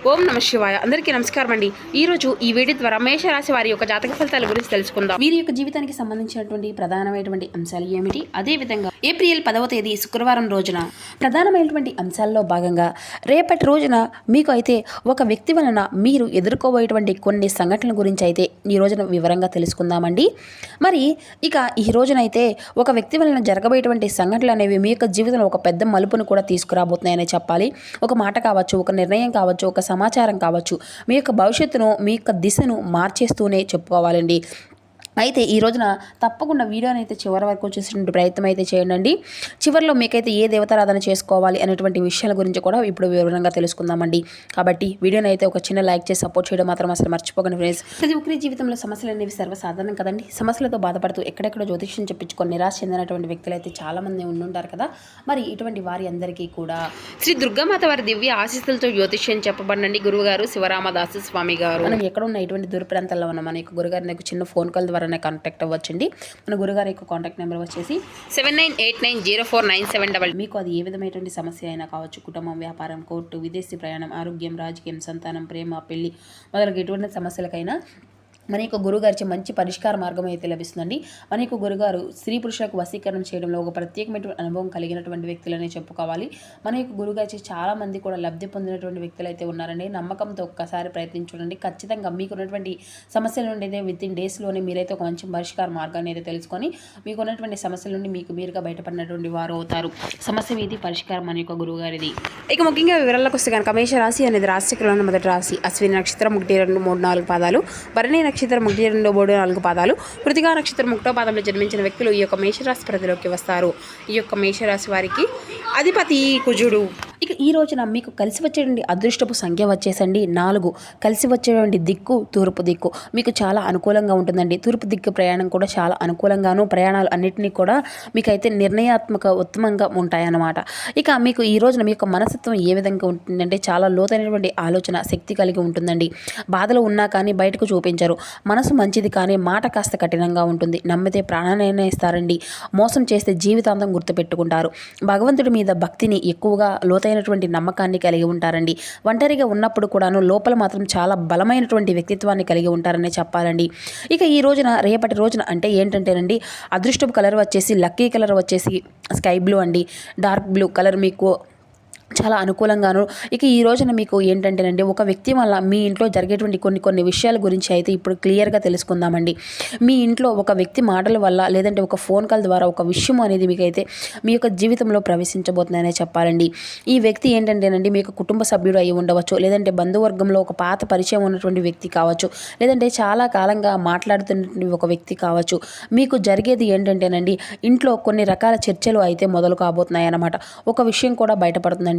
ఓం నమ శివాయ. అందరికీ నమస్కారం అండి. ఈరోజు ఈ వీడియో ద్వారా మేషరాశి వారి యొక్క జాతక ఫలితాల గురించి తెలుసుకుందాం. వీరి యొక్క జీవితానికి సంబంధించినటువంటి ప్రధానమైనటువంటి అంశాలు ఏమిటి, అదేవిధంగా ఏప్రిల్ 10వ తేదీ శుక్రవారం రోజున ప్రధానమైనటువంటి అంశాల్లో భాగంగా రేపటి రోజున మీకు అయితే ఒక వ్యక్తి వలన మీరు ఎదుర్కోబోయేటువంటి కొన్ని సంఘటనల గురించి అయితే ఈ రోజున వివరంగా తెలుసుకుందామండి. మరి ఇక ఈ రోజునైతే ఒక వ్యక్తి వలన జరగబోయేటువంటి సంఘటనలు అనేవి మీ యొక్క జీవితంలో ఒక పెద్ద మలుపును కూడా తీసుకురాబోతున్నాయని చెప్పాలి. ఒక మాట కావచ్చు, ఒక నిర్ణయం కావచ్చు, ఒక సమాచారం కావచ్చు, మీ యొక్క భవిష్యత్తును, మీ యొక్క దిశను మార్చేస్తూనే చెప్పుకోవాలండి. అయితే ఈ రోజున తప్పకుండా వీడియోని అయితే చివరి వరకు చూసేటువంటి ప్రయత్నం అయితే చేయండి. చివరిలో మీకైతే ఏ దేవతారాధన చేసుకోవాలి అనేటువంటి విషయాల గురించి కూడా ఇప్పుడు వివరంగా తెలుసుకుందామండి. కాబట్టి వీడియోని అయితే ఒక చిన్న లైక్ చేసి సపోర్ట్ చేయడం మాత్రం అసలు మర్చిపోకండి ఫ్రెండ్స్. ప్రతి ఒక్కరి జీవితంలో సమస్యలు అనేవి సర్వసాధారణం కదండి. సమస్యలతో బాధపడుతూ ఎక్కడెక్కడ జ్యోతిష్యం చెప్పించుకొని నిరాశ చెందినటువంటి వ్యక్తులు అయితే చాలా మంది ఉండుంటారు కదా. మరి ఇటువంటి వారి అందరికీ కూడా శ్రీ దుర్గామాత వారి దివ్య ఆశీస్సులతో జ్యోతిష్యం చెప్పబడండి గురువుగారు శివరామదాసు స్వామి గారు. మనం ఎక్కడ ఉన్న ఇటువంటి దూర ప్రాంతాల్లో ఉన్న మన యొక్క గురుగారిని చిన్న ఫోన్ కాల్ ద్వారా కాంటాక్ట్ అవ్వచ్చండి. మన గురుగారి యొక్క కాంటాక్ట్ నెంబర్ వచ్చేసి 79890497. మీకు అది ఏ విధమైనటువంటి సమస్య అయినా కావచ్చు, కుటుంబం, వ్యాపారం, కోర్టు, విదేశీ ప్రయాణం, ఆరోగ్యం, రాజకీయం, సంతానం, ప్రేమ, పెళ్లి మొదలగు ఎటువంటి సమస్యలకైనా మన యొక్క గురుగారిచే మంచి పరిష్కార మార్గం అయితే లభిస్తుందండి. మన యొక్క గురుగారు స్త్రీ పురుషులకు వశీకరణం చేయడంలో ఒక ప్రత్యేకమైనటువంటి అనుభవం కలిగినటువంటి వ్యక్తులనే చెప్పుకోవాలి. మన యొక్క గురుగారిచే చాలా మంది కూడా లబ్ధి పొందినటువంటి వ్యక్తులు అయితే ఉన్నారండి. నమ్మకంతో ఒక్కసారి ప్రయత్నించండి. ఖచ్చితంగా మీకు ఉన్నటువంటి సమస్యల నుండి అయితే వితిన్ డేస్లోనే మీరైతే ఒక మంచి పరిష్కార మార్గాన్ని అయితే తెలుసుకొని మీకు ఉన్నటువంటి సమస్యల నుండి మీకు మీరుగా బయటపడినటువంటి వారు అవుతారు. సమస్య మీది పరిష్కారం మన యొక్క గురుగారిది. ఇక ముఖ్యంగా వివరాలకు వస్తే కనుక మేషరాశి అనేది రాశికులను మొదటి రాశి. అశ్విని నక్షత్రం 1, 2, 3, 4 పాదాలు, భరణి నక్షత్రం 1, 2, 3, 4 పాదాలు, కృతికా నక్షత్రం 1వ పాదంలో జన్మించిన వ్యక్తులు ఈ యొక్క మేషరాశి పరిధిలోకి వస్తారు. ఈ యొక్క మేషరాశి వారికి అధిపతి కుజుడు. ఇక ఈ రోజున మీకు కలిసి వచ్చేటువంటి అదృష్టపు సంఖ్య వచ్చేసండి 4. కలిసి వచ్చేటువంటి దిక్కు తూర్పు దిక్కు. మీకు చాలా అనుకూలంగా ఉంటుందండి. తూర్పు దిక్కు ప్రయాణం కూడా చాలా అనుకూలంగాను, ప్రయాణాలు అన్నింటినీ కూడా మీకైతే నిర్ణయాత్మక ఉత్తమంగా ఉంటాయన్నమాట. ఇక మీకు ఈ రోజున మీ యొక్క మనస్తత్వం ఏ విధంగా ఉంటుందంటే చాలా లోతైనటువంటి ఆలోచన శక్తి కలిగి ఉంటుందండి. బాధలు ఉన్నా కానీ బయటకు చూపించరు. మనసు మంచిది కానీ మాట కాస్త కఠినంగా ఉంటుంది. నమ్మితే ప్రాణాన్ని ఇస్తారండి. మోసం చేస్తే జీవితాంతం గుర్తుపెట్టుకుంటారు. భగవంతుడి మీద భక్తిని ఎక్కువగా లోతైనటువంటి నమ్మకాన్ని కలిగి ఉంటారండి. ఒంటరిగా ఉన్నప్పుడు కూడాను లోపల మాత్రం చాలా బలమైనటువంటి వ్యక్తిత్వాన్ని కలిగి ఉంటారని చెప్పాలండి. ఇక ఈ రోజున రేపటి రోజున అంటే ఏంటంటేనండి, అదృష్టపు కలర్ వచ్చేసి లక్కీ కలర్ వచ్చేసి స్కై బ్లూ అండి. డార్క్ బ్లూ కలర్ మీకు చాలా అనుకూలంగాను. ఇక ఈ రోజున మీకు ఏంటంటేనండి, ఒక వ్యక్తి వల్ల మీ ఇంట్లో జరిగేటువంటి కొన్ని విషయాల గురించి అయితే ఇప్పుడు క్లియర్గా తెలుసుకుందామండి. మీ ఇంట్లో ఒక వ్యక్తి మాటల వల్ల లేదంటే ఒక ఫోన్ కాల్ ద్వారా ఒక విషయం అనేది మీకైతే మీ యొక్క జీవితంలో ప్రవేశించబోతుందనే చెప్పాలండి. ఈ వ్యక్తి ఏంటంటేనండి మీ యొక్క కుటుంబ సభ్యుడు అయి ఉండవచ్చు, లేదంటే బంధువర్గంలో ఒక పాత పరిచయం ఉన్నటువంటి వ్యక్తి కావచ్చు, లేదంటే చాలా కాలంగా మాట్లాడుతున్నటువంటి ఒక వ్యక్తి కావచ్చు. మీకు జరిగేది ఏంటంటేనండి, ఇంట్లో కొన్ని రకాల చర్చలు అయితే మొదలు కాబోతున్నాయి అన్నమాట. ఒక విషయం కూడా బయటపడుతుందండి.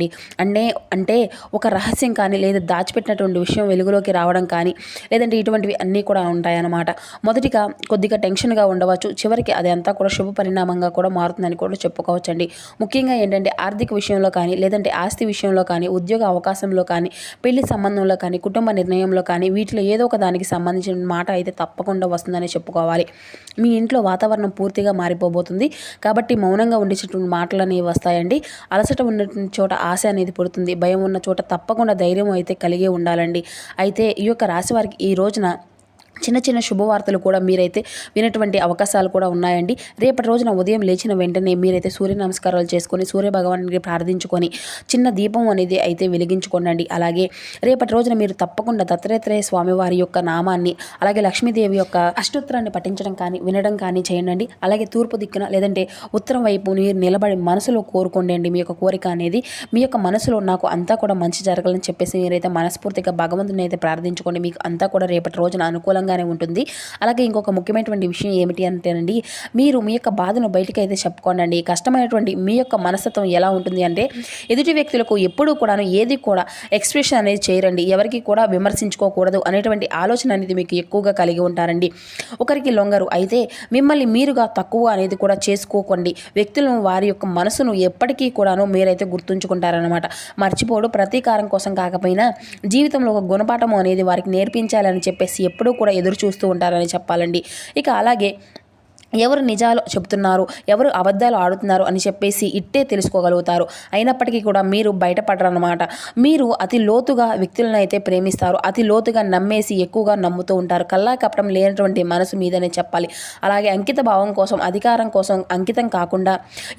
అంటే ఒక రహస్యం కానీ లేదా దాచిపెట్టినటువంటి విషయం వెలుగులోకి రావడం కానీ లేదంటే ఇటువంటివి అన్నీ కూడా ఉంటాయన్నమాట. మొదటిగా కొద్దిగా టెన్షన్గా ఉండవచ్చు, చివరికి అది అంతా కూడా శుభ పరిణామంగా కూడా మారుతుందని కూడా చెప్పుకోవచ్చండి. ముఖ్యంగా ఏంటంటే ఆర్థిక విషయంలో కానీ లేదంటే ఆస్తి విషయంలో కానీ ఉద్యోగ అవకాశంలో కానీ పెళ్లి సంబంధంలో కానీ కుటుంబ నిర్ణయంలో కానీ వీటిలో ఏదో ఒక దానికి సంబంధించిన మాట అయితే తప్పకుండా వస్తుందని చెప్పుకోవాలి. మీ ఇంట్లో వాతావరణం పూర్తిగా మారిపోబోతుంది. కాబట్టి మౌనంగా ఉండేటటువంటి మాటలు అనేవి వస్తాయండి. అలసట ఉన్నటువంటి చోట ఆశ అనేది పుడుతుంది. భయం ఉన్న చోట తప్పకుండా ధైర్యం అయితే కలిగి ఉండాలండి. అయితే ఈ యొక్క రాశి వారికి ఈ రోజున చిన్న చిన్న శుభవార్తలు కూడా మీరైతే వినేటువంటి అవకాశాలు కూడా ఉన్నాయండి. రేపటి రోజున ఉదయం లేచిన వెంటనే మీరైతే సూర్య నమస్కారాలు చేసుకొని సూర్య భగవానికి ప్రార్థించుకొని చిన్న దీపం అనేది అయితే వెలిగించుకోండి. అలాగే రేపటి రోజున మీరు తప్పకుండా దత్తాత్రేయ స్వామి వారి యొక్క నామాన్ని అలాగే లక్ష్మీదేవి యొక్క అష్టోత్తరాన్ని పఠించడం కానీ వినడం కానీ చేయండి. అలాగే తూర్పు దిక్కున లేదంటే ఉత్తరం వైపు మీరు నిలబడి మనసులో కోరుకోండి మీ యొక్క కోరిక అనేది. మీ యొక్క మనసులో నాకు అంతా కూడా మంచి జరగాలని చెప్పేసి మీరైతే మనస్ఫూర్తిగా భగవంతుని అయితే ప్రార్థించుకోండి. మీకు అంతా కూడా రేపటి రోజున అనుకూలంగా ఉంటుంది. అలాగే ఇంకొక ముఖ్యమైనటువంటి విషయం ఏమిటి అంటేనండి, మీరు మీ యొక్క బాధను బయటికి అయితే చెప్పుకోండి. కష్టమైనటువంటి మీ యొక్క మనస్తత్వం ఎలా ఉంటుంది అంటే ఎదుటి వ్యక్తులకు ఎప్పుడూ కూడా ఏది కూడా ఎక్స్ప్రెషన్ అనేది చేయరండి. ఎవరికి కూడా విమర్శించుకోకూడదు అనేటువంటి ఆలోచన అనేది మీకు ఎక్కువగా కలిగి ఉంటారండి. ఒకరికి లొంగరు. అయితే మిమ్మల్ని మీరుగా తక్కువ అనేది కూడా చేసుకోకండి. వ్యక్తులను వారి యొక్క మనసును ఎప్పటికీ కూడాను మీరైతే గుర్తుంచుకుంటారనమాట. మర్చిపోడు. ప్రతీకారం కోసం కాకపోయినా జీవితంలో ఒక గుణపాఠం అనేది వారికి నేర్పించాలని చెప్పేసి ఎప్పుడూ కూడా ఎదురు చూస్తూ ఉంటారని చెప్పాలండి. ఇక అలాగే ఎవరు నిజాలు చెప్తున్నారు, ఎవరు అబద్ధాలు ఆడుతున్నారు అని చెప్పేసి ఇట్టే తెలుసుకోగలుగుతారు. అయినప్పటికీ కూడా మీరు బయటపడరన్నమాట. మీరు అతి లోతుగా వ్యక్తులను అయితే ప్రేమిస్తారు, అతి లోతుగా నమ్మేసి ఎక్కువగా నమ్ముతూ ఉంటారు. కల్లా కపటం లేనటువంటి మనసు మీదనే చెప్పాలి. అలాగే అంకిత భావం కోసం, అధికారం కోసం అంకితం కాకుండా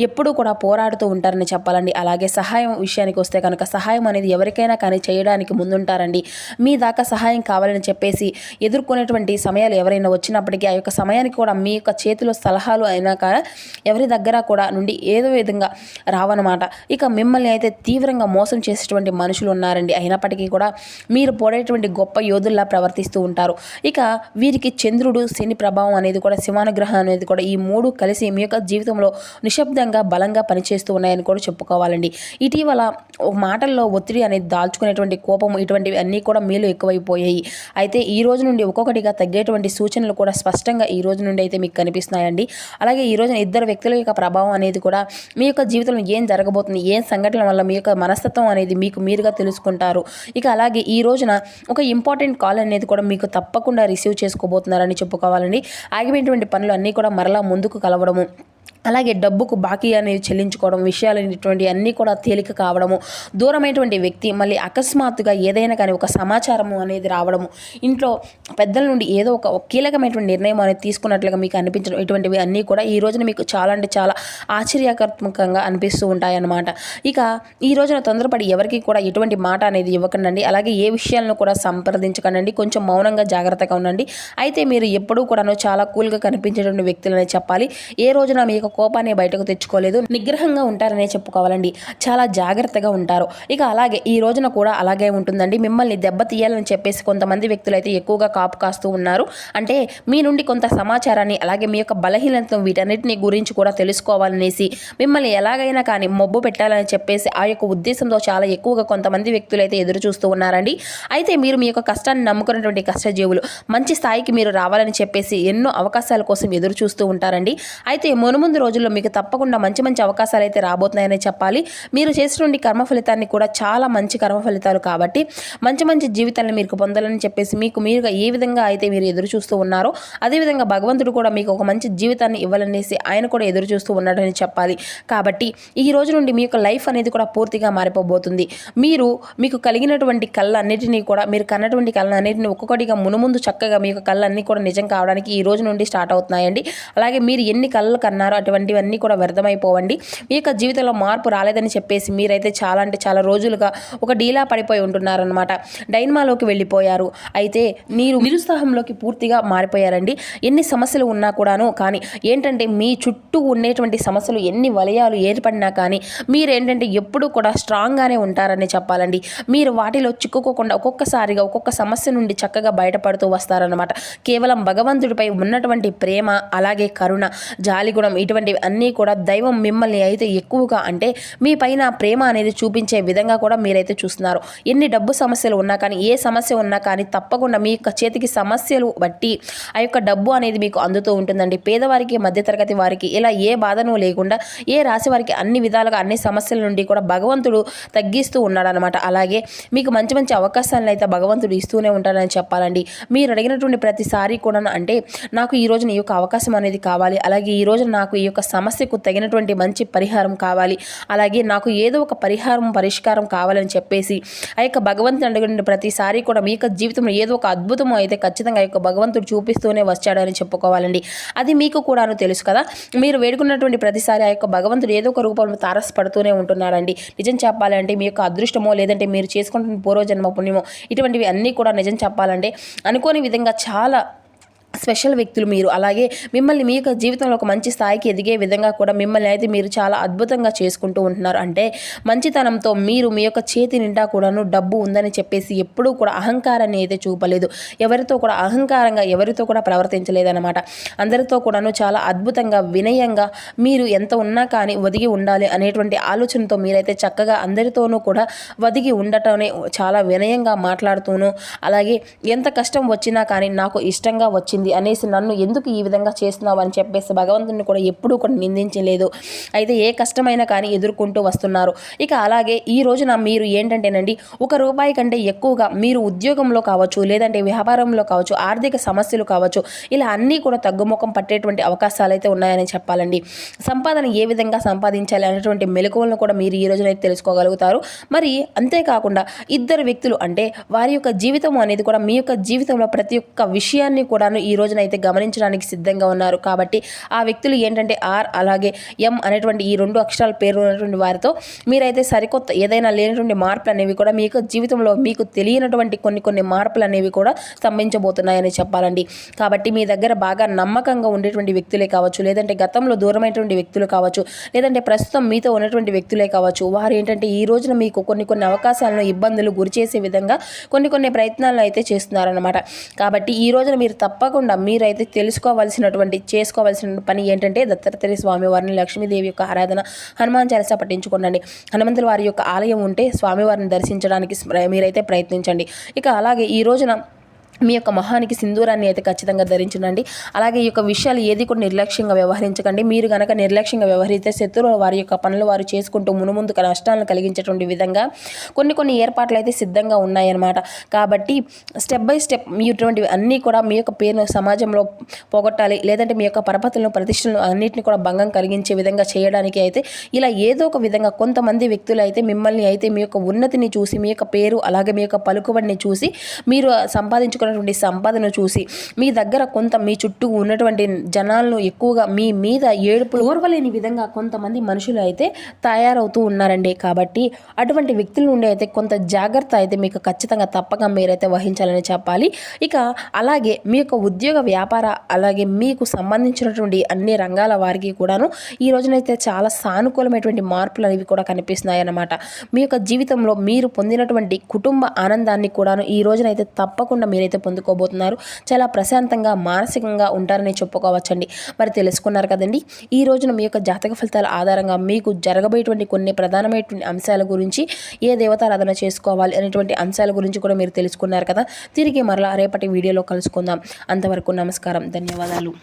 ఎప్పుడూ కూడా పోరాడుతూ ఉంటారని చెప్పాలండి. అలాగే సహాయం విషయానికి వస్తే కనుక సహాయం అనేది ఎవరికైనా కానీ చేయడానికి ముందుంటారండి. మీ దాకా సహాయం కావాలని చెప్పేసి ఎదుర్కొనేటువంటి సమయాలు ఎవరైనా వచ్చినప్పటికీ ఆ యొక్క సమయానికి కూడా మీ యొక్క చేతిలో సలహాలు అయినాక ఎవరి దగ్గర కూడా నుండి ఏదో విధంగా రావన్నమాట. ఇక మిమ్మల్ని అయితే తీవ్రంగా మోసం చేసేటువంటి మనుషులు ఉన్నారండి. అయినప్పటికీ కూడా మీరు పోడేటువంటి గొప్ప యోధుల్లా ప్రవర్తిస్తూ ఉంటారు. ఇక వీరికి చంద్రుడు, శని ప్రభావం అనేది కూడా, శివానుగ్రహం అనేది కూడా ఈ మూడు కలిసి మీ యొక్క జీవితంలో నిశ్శబ్దంగా బలంగా పనిచేస్తూ ఉన్నాయని కూడా చెప్పుకోవాలండి. ఇటీవల మాటల్లో ఒత్తిడి అనేది దాల్చుకునేటువంటి కోపం ఇటువంటివి అన్నీ కూడా మీలో ఎక్కువైపోయాయి. అయితే ఈ రోజు నుండి ఒక్కొక్కటిగా తగ్గేటువంటి సూచనలు కూడా స్పష్టంగా ఈ రోజు నుండి అయితే మీకు కనిపిస్తున్నాయండి. అలాగే ఈ రోజున ఇద్దరు వ్యక్తుల యొక్క ప్రభావం అనేది కూడా మీ యొక్క జీవితంలో ఏం జరగబోతుంది, ఏం సంఘటనల వల్ల మీ యొక్క మనస్తత్వం అనేది మీకు మీరుగా తెలుసుకుంటారు. ఇక అలాగే ఈ రోజున ఒక ఇంపార్టెంట్ కాల్ అనేది కూడా మీకు తప్పకుండా రిసీవ్ చేసుకోబోతున్నారని చెప్పుకోవాలండి. ఆగిపోయినటువంటి పనులు అన్నీ కూడా మరలా ముందుకు కలవడము, అలాగే డబ్బుకు బాకీ అనేది చెల్లించుకోవడం, విషయాలనేటువంటి అన్నీ కూడా తేలిక కావడము, దూరమైనటువంటి వ్యక్తి మళ్ళీ అకస్మాత్తుగా ఏదైనా కానీ ఒక సమాచారము అనేది రావడము, ఇంట్లో పెద్దల నుండి ఏదో ఒక కీలకమైనటువంటి నిర్ణయం అనేది తీసుకున్నట్లుగా మీకు అనిపించడం, ఇటువంటివి అన్నీ కూడా ఈ రోజున మీకు చాలా అంటే చాలా ఆశ్చర్యాత్మకంగా అనిపిస్తూ ఉంటాయన్నమాట. ఇక ఈ రోజున తొందరపడి ఎవరికి కూడా ఎటువంటి మాట అనేది ఇవ్వకండి. అలాగే ఏ విషయాలను కూడా సంప్రదించకండి. కొంచెం మౌనంగా జాగ్రత్తగా ఉండండి. అయితే మీరు ఎప్పుడూ కూడాను చాలా కూల్గా కనిపించేటువంటి వ్యక్తులనే చెప్పాలి. ఏ రోజున మీకు కోపాన్ని బయటకు తెచ్చుకోలేదు, నిగ్రహంగా ఉంటారనే చెప్పుకోవాలండి. చాలా జాగ్రత్తగా ఉంటారు. ఇక అలాగే ఈ రోజున కూడా అలాగే ఉంటుందండి. మిమ్మల్ని దెబ్బతీయాలని చెప్పేసి కొంతమంది వ్యక్తులు అయితే ఎక్కువగా కాపు కాస్తూ ఉన్నారు. అంటే మీ నుండి కొంత సమాచారాన్ని, అలాగే మీ యొక్క బలహీనత వీటన్నిటిని గురించి కూడా తెలుసుకోవాలనేసి మిమ్మల్ని ఎలాగైనా కానీ మొబ్బు పెట్టాలని చెప్పేసి ఆ యొక్క ఉద్దేశంతో చాలా ఎక్కువగా కొంతమంది వ్యక్తులు అయితే ఎదురు చూస్తూ ఉన్నారండి. అయితే మీరు మీ యొక్క కష్టాన్ని నమ్ముకున్నటువంటి కష్టజీవులు మంచి స్థాయికి మీరు రావాలని చెప్పేసి ఎన్నో అవకాశాల కోసం ఎదురు చూస్తూ ఉంటారండి. అయితే మునుముందు రోజుల్లో మీకు తప్పకుండా మంచి మంచి అవకాశాలు అయితే రాబోతున్నాయని చెప్పాలి. మీరు చేసినటువంటి కర్మ ఫలితాన్ని కూడా చాలా మంచి కర్మ ఫలితాలు కాబట్టి మంచి మంచి జీవితాలను మీరు పొందాలని చెప్పేసి మీకు మీరుగా ఏ విధంగా అయితే మీరు ఎదురు చూస్తూ ఉన్నారో అదేవిధంగా భగవంతుడు కూడా మీకు ఒక మంచి జీవితాన్ని ఇవ్వాలనేసి ఆయన కూడా ఎదురు చూస్తూ ఉన్నాడని చెప్పాలి. కాబట్టి ఈ రోజు నుండి మీ యొక్క లైఫ్ అనేది కూడా పూర్తిగా మారిపోబోతుంది. మీకు కలిగినటువంటి కళ్ళన్నిటినీ కూడా, మీరు కన్నటువంటి కళ్ళన్నిటిని ఒక్కొక్కటిగా మునుముందు చక్కగా మీ యొక్క కళ్ళన్నీ కూడా నిజం కావడానికి ఈ రోజు నుండి స్టార్ట్ అవుతున్నాయండి. అలాగే మీరు ఎన్ని కళ్ళు కన్నారో అటువంటివన్నీ కూడా వ్యర్థమైపోవండి. మీ యొక్క జీవితంలో మార్పు రాలేదని చెప్పేసి మీరైతే చాలా అంటే చాలా రోజులుగా ఒక డీలా పడిపోయి ఉంటున్నారనమాట. డైన్మాలోకి వెళ్ళిపోయారు. అయితే మీరు నిరుత్సాహంలోకి పూర్తిగా మారిపోయారండి. ఎన్ని సమస్యలు ఉన్నా కూడాను, కానీ ఏంటంటే మీ చుట్టూ ఉండేటువంటి సమస్యలు ఎన్ని వలయాలు ఏర్పడినా కానీ మీరేంటంటే ఎప్పుడూ కూడా స్ట్రాంగ్గానే ఉంటారని చెప్పాలండి. మీరు వాటిలో చిక్కుకోకుండా ఒక్కొక్కసారిగా ఒక్కొక్క సమస్య నుండి చక్కగా బయటపడుతూ వస్తారనమాట. కేవలం భగవంతుడిపై ఉన్నటువంటి ప్రేమ, అలాగే కరుణ, జాలిగుణం ఇటువంటివి అన్నీ కూడా దైవం మిమ్మల్ని అయితే ఎక్కువగా అంటే మీ పైన ప్రేమ అనేది చూపించే విధంగా కూడా మీరైతే చూస్తున్నారు. ఎన్ని డబ్బు సమస్యలు ఉన్నా కానీ, ఏ సమస్య ఉన్నా కానీ తప్పకుండా మీ యొక్క చేతికి సమస్యలు బట్టి ఆ యొక్క డబ్బు అనేది మీకు అందుతూ ఉంటుందండి. పేదవారికి, మధ్యతరగతి వారికి ఇలా ఏ బాధను లేకుండా ఏ రాశి వారికి అన్ని విధాలుగా అన్ని సమస్యల నుండి కూడా భగవంతుడు తగ్గిస్తూ ఉన్నాడనమాట. అలాగే మీకు మంచి మంచి అవకాశాలను అయితే భగవంతుడు ఇస్తూనే ఉంటాడని చెప్పాలండి. మీరు అడిగినటువంటి ప్రతిసారి కూడా అంటే నాకు ఈ రోజున ఈ యొక్క అవకాశం అనేది కావాలి, అలాగే ఈ రోజున నాకు ఈ యొక్క సమస్యకు తగినటువంటి మంచి పరిహారం కావాలి, అలాగే నాకు ఏదో ఒక పరిష్కారం కావాలని చెప్పేసి ఆ యొక్క భగవంతుని అడిగిన ప్రతిసారి కూడా మీ యొక్క జీవితంలో ఏదో ఒక అద్భుతం అయితే ఖచ్చితంగా ఆ యొక్క భగవంతుడు చూపిస్తూనే వచ్చాడని చెప్పుకోవాలండి. అది మీకు కూడాను తెలుసు కదా. మీరు వేడుకున్నటువంటి ప్రతిసారి ఆ యొక్క భగవంతుడు ఏదో ఒక రూపంలో తారసపడుతూనే ఉంటున్నారండి. నిజం చెప్పాలంటే మీ యొక్క అదృష్టమో లేదంటే మీరు చేసుకుంటున్న పూర్వజన్మ పుణ్యమో ఇటువంటివి అన్నీ కూడా నిజం చెప్పాలంటే అనుకోని విధంగా చాలా స్పెషల్ వ్యక్తులు మీరు. అలాగే మిమ్మల్ని మీ యొక్క జీవితంలో ఒక మంచి స్థాయికి ఎదిగే విధంగా కూడా మిమ్మల్ని అయితే మీరు చాలా అద్భుతంగా చేసుకుంటూ ఉంటున్నారు. అంటే మంచితనంతో మీరు మీ యొక్క చేతి నిండా కూడాను డబ్బు ఉందని చెప్పేసి ఎప్పుడూ కూడా అహంకారాన్ని అయితే చూపలేదు. ఎవరితో కూడా అహంకారంగా ఎవరితో కూడా ప్రవర్తించలేదన్నమాట. అందరితో కూడాను చాలా అద్భుతంగా, వినయంగా మీరు ఎంత ఉన్నా కానీ ఒదిగి ఉండాలి అనేటువంటి ఆలోచనతో మీరైతే చక్కగా అందరితోనూ కూడా ఒదిగి ఉండటమే, చాలా వినయంగా మాట్లాడుతూను, అలాగే ఎంత కష్టం వచ్చినా కానీ నాకు ఇష్టంగా వచ్చింది అనేసి నన్ను ఎందుకు ఈ విధంగా చేస్తున్నావు అని చెప్పేసి భగవంతుని కూడా ఎప్పుడూ కూడా నిందించలేదు. అయితే ఏ కష్టమైనా కానీ ఎదుర్కొంటూ వస్తున్నారు. ఇక అలాగే ఈ రోజున మీరు ఏంటంటేనండి, ₹1 కంటే ఎక్కువగా మీరు ఉద్యోగంలో కావచ్చు, లేదంటే వ్యాపారంలో కావచ్చు, ఆర్థిక సమస్యలు కావచ్చు, ఇలా అన్నీ కూడా తగ్గుముఖం పట్టేటువంటి అవకాశాలు అయితే ఉన్నాయని చెప్పాలండి. సంపాదన ఏ విధంగా సంపాదించాలి అనేటువంటి మెలకువలను కూడా మీరు ఈ రోజునైతే తెలుసుకోగలుగుతారు. మరి అంతేకాకుండా ఇద్దరు వ్యక్తులు అంటే వారి యొక్క జీవితం అనేది కూడా మీ యొక్క జీవితంలో ప్రతి ఒక్క విషయాన్ని కూడాను ఈ రోజునైతే గమనించడానికి సిద్ధంగా ఉన్నారు. కాబట్టి ఆ వ్యక్తులు ఏంటంటే ఆర్ అలాగే ఎం అనేటువంటి ఈ 2 అక్షరాల పేరు ఉన్నటువంటి వారితో మీరైతే సరికొత్త ఏదైనా లేనటువంటి మార్పులు అనేవి కూడా మీ యొక్క జీవితంలో మీకు తెలియనటువంటి కొన్ని మార్పులు అనేవి కూడా సంభవించబోతున్నాయని చెప్పాలండి. కాబట్టి మీ దగ్గర బాగా నమ్మకంగా ఉండేటువంటి వ్యక్తులే కావచ్చు, లేదంటే గతంలో దూరమైనటువంటి వ్యక్తులు కావచ్చు, లేదంటే ప్రస్తుతం మీతో ఉన్నటువంటి వ్యక్తులే కావచ్చు, వారు ఏంటంటే ఈ రోజున మీకు కొన్ని అవకాశాలను ఇబ్బందులు గురి చేసే విధంగా కొన్ని ప్రయత్నాలను అయితే చేస్తున్నారన్నమాట. కాబట్టి ఈ రోజున మీరు తప్పకుండా మీరైతే చేసుకోవాల్సిన పని ఏంటంటే దత్తాత్రేయ స్వామి వారిని, లక్ష్మీదేవి యొక్క ఆరాధన, హనుమాన్ చాలీసా పఠించుకోండి. హనుమంతుల వారి యొక్క ఆలయం ఉంటే స్వామివారిని దర్శించడానికి మీరైతే ప్రయత్నించండి. ఇక అలాగే ఈ రోజున మీ యొక్క మొహానికి సింధూరాన్ని అయితే ఖచ్చితంగా ధరించండి. అలాగే ఈ యొక్క విషయాలు ఏది కూడా నిర్లక్ష్యంగా వ్యవహరించకండి. మీరు కనుక నిర్లక్ష్యంగా వ్యవహరిస్తే శత్రువులు వారి యొక్క పనులు వారు చేసుకుంటూ మునుముందు నష్టాలను కలిగించేటువంటి విధంగా కొన్ని ఏర్పాట్లు అయితే సిద్ధంగా ఉన్నాయన్నమాట. కాబట్టి స్టెప్ బై స్టెప్ ఇటువంటివి అన్నీ కూడా మీ యొక్క పేరును సమాజంలో పోగొట్టాలి, లేదంటే మీ యొక్క పరపతులను ప్రతిష్టలను అన్నింటినీ కూడా భంగం కలిగించే విధంగా చేయడానికి అయితే ఇలా ఏదో ఒక విధంగా కొంతమంది వ్యక్తులు అయితే మిమ్మల్ని అయితే మీ యొక్క ఉన్నతిని చూసి, మీ యొక్క పేరు అలాగే మీ యొక్క పలుకుబడిని చూసి, మీరు సంపాదించుకున్న సంపదను చూసి మీ దగ్గర మీ చుట్టూ ఉన్నటువంటి జనాలను ఎక్కువగా మీ మీద ఏడుపు ఓర్వలేని విధంగా కొంతమంది మనుషులు అయితే తయారవుతూ ఉన్నారండి. కాబట్టి అటువంటి వ్యక్తుల నుండి అయితే కొంత జాగ్రత్త అయితే మీకు ఖచ్చితంగా తప్పక మీరైతే వహించాలని చెప్పాలి. ఇక అలాగే మీ యొక్క ఉద్యోగ వ్యాపార అలాగే మీకు సంబంధించినటువంటి అన్ని రంగాల వారికి కూడాను ఈ రోజునైతే చాలా సానుకూలమైనటువంటి మార్పులు అనేవి కూడా కనిపిస్తున్నాయి అన్నమాట. మీ యొక్క జీవితంలో మీరు పొందినటువంటి కుటుంబ ఆనందాన్ని కూడాను ఈ రోజునైతే తప్పకుండా మీరైతే పొందుకోబోతున్నారు. చాలా ప్రశాంతంగా మానసికంగా ఉంటారని చెప్పుకోవచ్చండి. మరి తెలుసుకున్నారు కదండి, ఈ రోజున మీ యొక్క జాతక ఫలితాల ఆధారంగా మీకు జరగబోయేటువంటి కొన్ని ప్రధానమైనటువంటి అంశాల గురించి, ఏ దేవతారాధన చేసుకోవాలి అనేటువంటి అంశాల గురించి కూడా మీరు తెలుసుకున్నారు కదా. తిరిగి మరలా రేపటి వీడియోలో కలుసుకుందాం. అంతవరకు నమస్కారం, ధన్యవాదాలు.